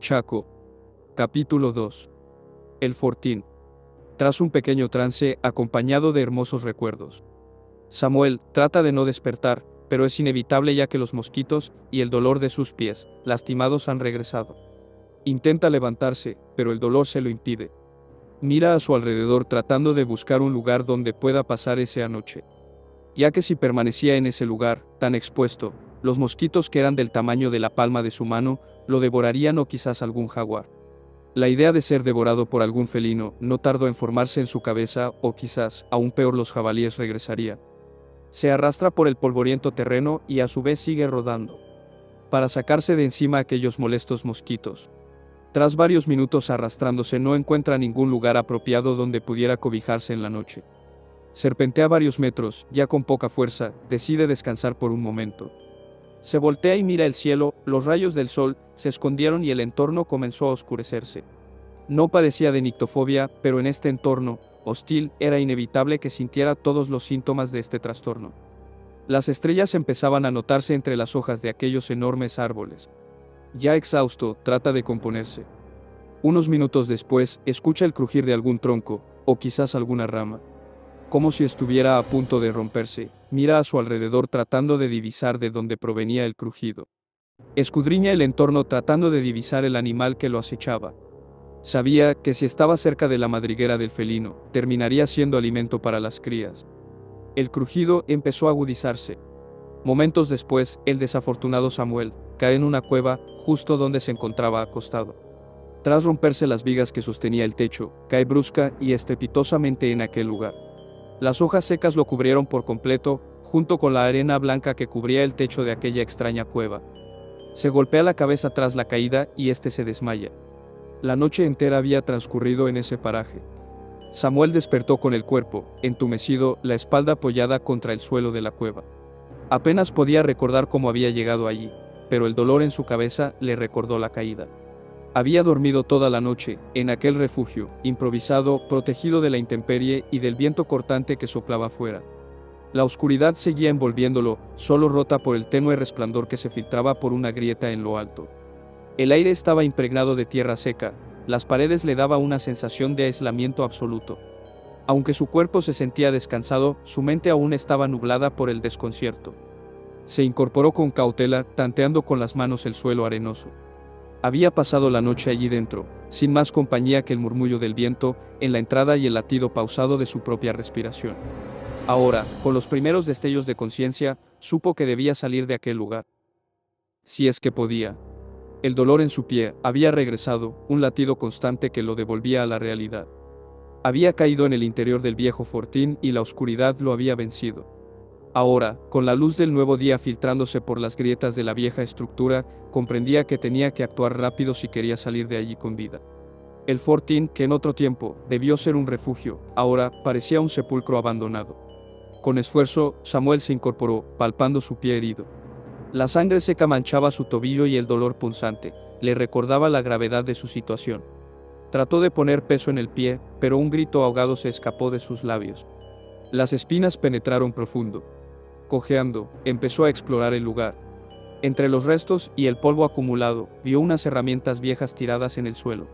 Chaco. Capítulo 2. El Fortín. Tras un pequeño trance, acompañado de hermosos recuerdos. Samuel trata de no despertar, pero es inevitable ya que los mosquitos y el dolor de sus pies, lastimados, han regresado. Intenta levantarse, pero el dolor se lo impide. Mira a su alrededor tratando de buscar un lugar donde pueda pasar esa noche. Ya que si permanecía en ese lugar, tan expuesto, los mosquitos que eran del tamaño de la palma de su mano, lo devorarían o quizás algún jaguar. La idea de ser devorado por algún felino no tardó en formarse en su cabeza o quizás, aún peor, los jabalíes regresarían. Se arrastra por el polvoriento terreno y a su vez sigue rodando, para sacarse de encima aquellos molestos mosquitos. Tras varios minutos arrastrándose no encuentra ningún lugar apropiado donde pudiera cobijarse en la noche. Serpentea varios metros, ya con poca fuerza, decide descansar por un momento. Se voltea y mira el cielo, los rayos del sol se escondieron y el entorno comenzó a oscurecerse. No padecía de nictofobia, pero en este entorno hostil era inevitable que sintiera todos los síntomas de este trastorno. Las estrellas empezaban a notarse entre las hojas de aquellos enormes árboles. Ya exhausto, trata de componerse. Unos minutos después, escucha el crujir de algún tronco, o quizás alguna rama. Como si estuviera a punto de romperse, mira a su alrededor tratando de divisar de dónde provenía el crujido. Escudriña el entorno tratando de divisar el animal que lo acechaba. Sabía que si estaba cerca de la madriguera del felino, terminaría siendo alimento para las crías. El crujido empezó a agudizarse. Momentos después, el desafortunado Samuel cae en una cueva, justo donde se encontraba acostado. Tras romperse las vigas que sostenía el techo, cae brusca y estrepitosamente en aquel lugar. Las hojas secas lo cubrieron por completo, junto con la arena blanca que cubría el techo de aquella extraña cueva. Se golpea la cabeza tras la caída y se desmaya. La noche entera había transcurrido en ese paraje. Samuel despertó con el cuerpo entumecido, la espalda apoyada contra el suelo de la cueva. Apenas podía recordar cómo había llegado allí, pero el dolor en su cabeza le recordó la caída. Había dormido toda la noche, en aquel refugio, improvisado, protegido de la intemperie y del viento cortante que soplaba fuera. La oscuridad seguía envolviéndolo, solo rota por el tenue resplandor que se filtraba por una grieta en lo alto. El aire estaba impregnado de tierra seca, las paredes le daban una sensación de aislamiento absoluto. Aunque su cuerpo se sentía descansado, su mente aún estaba nublada por el desconcierto. Se incorporó con cautela, tanteando con las manos el suelo arenoso. Había pasado la noche allí dentro, sin más compañía que el murmullo del viento en la entrada y el latido pausado de su propia respiración. Ahora, con los primeros destellos de conciencia, supo que debía salir de aquel lugar. Si es que podía. El dolor en su pie había regresado, un latido constante que lo devolvía a la realidad. Había caído en el interior del viejo fortín y la oscuridad lo había vencido. Ahora, con la luz del nuevo día filtrándose por las grietas de la vieja estructura, comprendía que tenía que actuar rápido si quería salir de allí con vida. El fortín, que en otro tiempo debió ser un refugio, ahora parecía un sepulcro abandonado. Con esfuerzo, Samuel se incorporó, palpando su pie herido. La sangre seca manchaba su tobillo y el dolor punzante le recordaba la gravedad de su situación. Trató de poner peso en el pie, pero un grito ahogado se escapó de sus labios. Las espinas penetraron profundo. Cojeando, empezó a explorar el lugar. Entre los restos y el polvo acumulado, vio unas herramientas viejas tiradas en el suelo.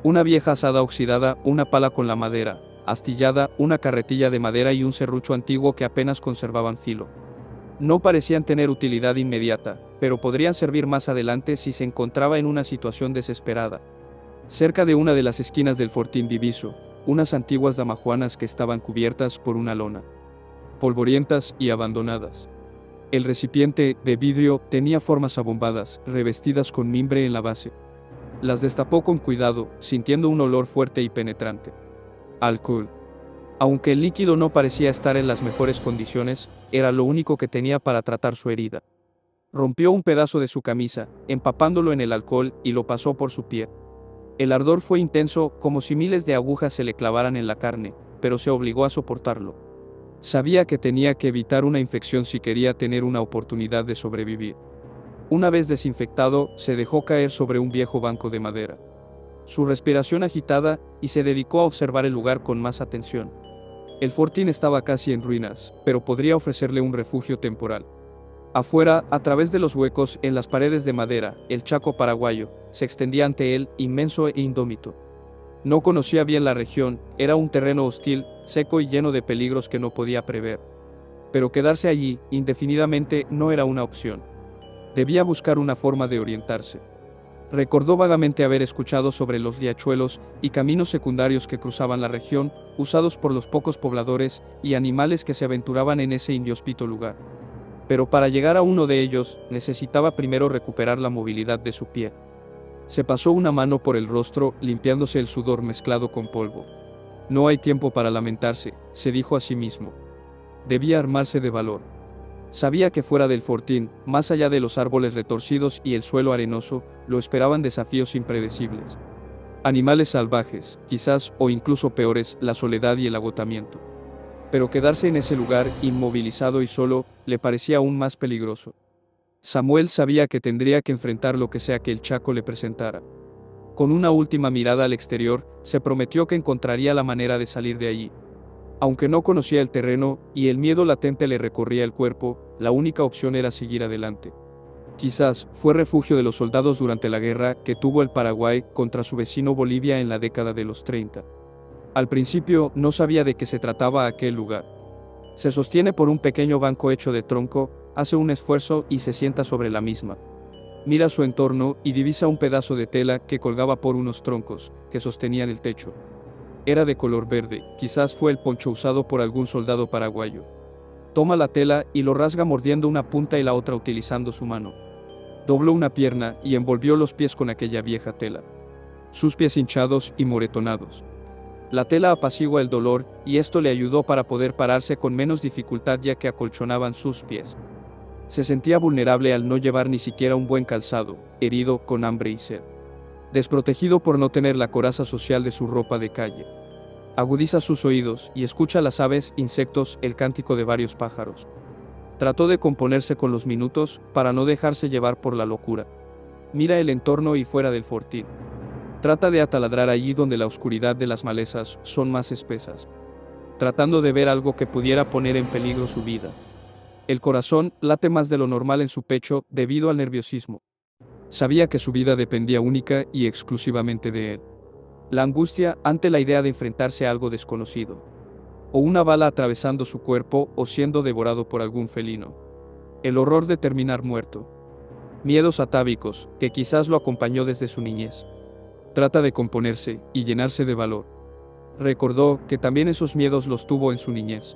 Una vieja azada oxidada, una pala con la madera astillada, una carretilla de madera y un serrucho antiguo que apenas conservaban filo. No parecían tener utilidad inmediata, pero podrían servir más adelante si se encontraba en una situación desesperada. Cerca de una de las esquinas del fortín diviso unas antiguas damajuanas que estaban cubiertas por una lona, polvorientas y abandonadas. El recipiente, de vidrio, tenía formas abombadas, revestidas con mimbre en la base. Las destapó con cuidado, sintiendo un olor fuerte y penetrante. Alcohol. Aunque el líquido no parecía estar en las mejores condiciones, era lo único que tenía para tratar su herida. Rompió un pedazo de su camisa, empapándolo en el alcohol, y lo pasó por su pie. El ardor fue intenso, como si miles de agujas se le clavaran en la carne, pero se obligó a soportarlo. Sabía que tenía que evitar una infección si quería tener una oportunidad de sobrevivir. Una vez desinfectado, se dejó caer sobre un viejo banco de madera. Su respiración agitada, y se dedicó a observar el lugar con más atención. El fortín estaba casi en ruinas, pero podría ofrecerle un refugio temporal. Afuera, a través de los huecos en las paredes de madera, el Chaco paraguayo se extendía ante él, inmenso e indómito. No conocía bien la región, era un terreno hostil, seco y lleno de peligros que no podía prever. Pero quedarse allí, indefinidamente, no era una opción. Debía buscar una forma de orientarse. Recordó vagamente haber escuchado sobre los riachuelos y caminos secundarios que cruzaban la región, usados por los pocos pobladores y animales que se aventuraban en ese inhóspito lugar. Pero para llegar a uno de ellos, necesitaba primero recuperar la movilidad de su pie. Se pasó una mano por el rostro, limpiándose el sudor mezclado con polvo. No hay tiempo para lamentarse, se dijo a sí mismo. Debía armarse de valor. Sabía que fuera del fortín, más allá de los árboles retorcidos y el suelo arenoso, lo esperaban desafíos impredecibles. Animales salvajes, quizás, o incluso peores, la soledad y el agotamiento. Pero quedarse en ese lugar, inmovilizado y solo, le parecía aún más peligroso. Samuel sabía que tendría que enfrentar lo que sea que el Chaco le presentara. Con una última mirada al exterior, se prometió que encontraría la manera de salir de allí. Aunque no conocía el terreno, y el miedo latente le recorría el cuerpo, la única opción era seguir adelante. Quizás fue refugio de los soldados durante la guerra que tuvo el Paraguay contra su vecino Bolivia en la década de los 30. Al principio no sabía de qué se trataba aquel lugar. Se sostiene por un pequeño banco hecho de tronco, hace un esfuerzo y se sienta sobre la misma. Mira su entorno y divisa un pedazo de tela que colgaba por unos troncos, que sostenían el techo. Era de color verde, quizás fue el poncho usado por algún soldado paraguayo. Toma la tela y lo rasga mordiendo una punta y la otra utilizando su mano. Dobló una pierna y envolvió los pies con aquella vieja tela. Sus pies hinchados y moretonados. La tela apacigua el dolor, y esto le ayudó para poder pararse con menos dificultad ya que acolchonaban sus pies. Se sentía vulnerable al no llevar ni siquiera un buen calzado, herido, con hambre y sed. Desprotegido por no tener la coraza social de su ropa de calle. Agudiza sus oídos y escucha las aves, insectos, el cántico de varios pájaros. Trató de componerse con los minutos, para no dejarse llevar por la locura. Mira el entorno y fuera del fortín. Trata de ataladrar allí donde la oscuridad de las malezas son más espesas. Tratando de ver algo que pudiera poner en peligro su vida. El corazón late más de lo normal en su pecho debido al nerviosismo. Sabía que su vida dependía única y exclusivamente de él. La angustia ante la idea de enfrentarse a algo desconocido. O una bala atravesando su cuerpo o siendo devorado por algún felino. El horror de terminar muerto. Miedos atávicos, que quizás lo acompañó desde su niñez. Trata de componerse y llenarse de valor. Recordó que también esos miedos los tuvo en su niñez.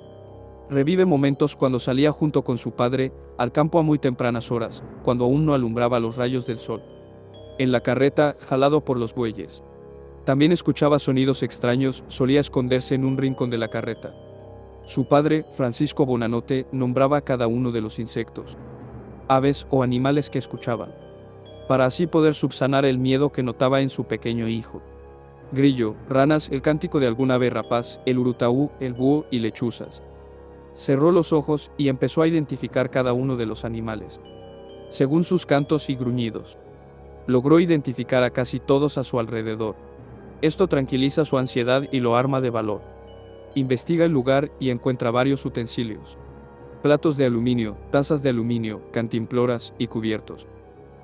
Revive momentos cuando salía junto con su padre al campo a muy tempranas horas, cuando aún no alumbraba los rayos del sol. En la carreta, jalado por los bueyes. También escuchaba sonidos extraños, solía esconderse en un rincón de la carreta. Su padre, Francisco Bonanote, nombraba a cada uno de los insectos, aves o animales que escuchaban, para así poder subsanar el miedo que notaba en su pequeño hijo. Grillo, ranas, el cántico de algún ave rapaz, el urutaú, el búho y lechuzas. Cerró los ojos y empezó a identificar cada uno de los animales, según sus cantos y gruñidos. Logró identificar a casi todos a su alrededor. Esto tranquiliza su ansiedad y lo arma de valor. Investiga el lugar y encuentra varios utensilios. Platos de aluminio, tazas de aluminio, cantimploras y cubiertos.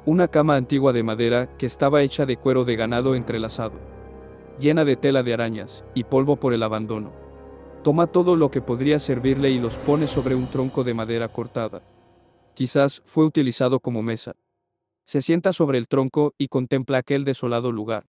Una cama antigua de madera que estaba hecha de cuero de ganado entrelazado, llena de tela de arañas y polvo por el abandono. Toma todo lo que podría servirle y los pone sobre un tronco de madera cortada. Quizás fue utilizado como mesa. Se sienta sobre el tronco y contempla aquel desolado lugar.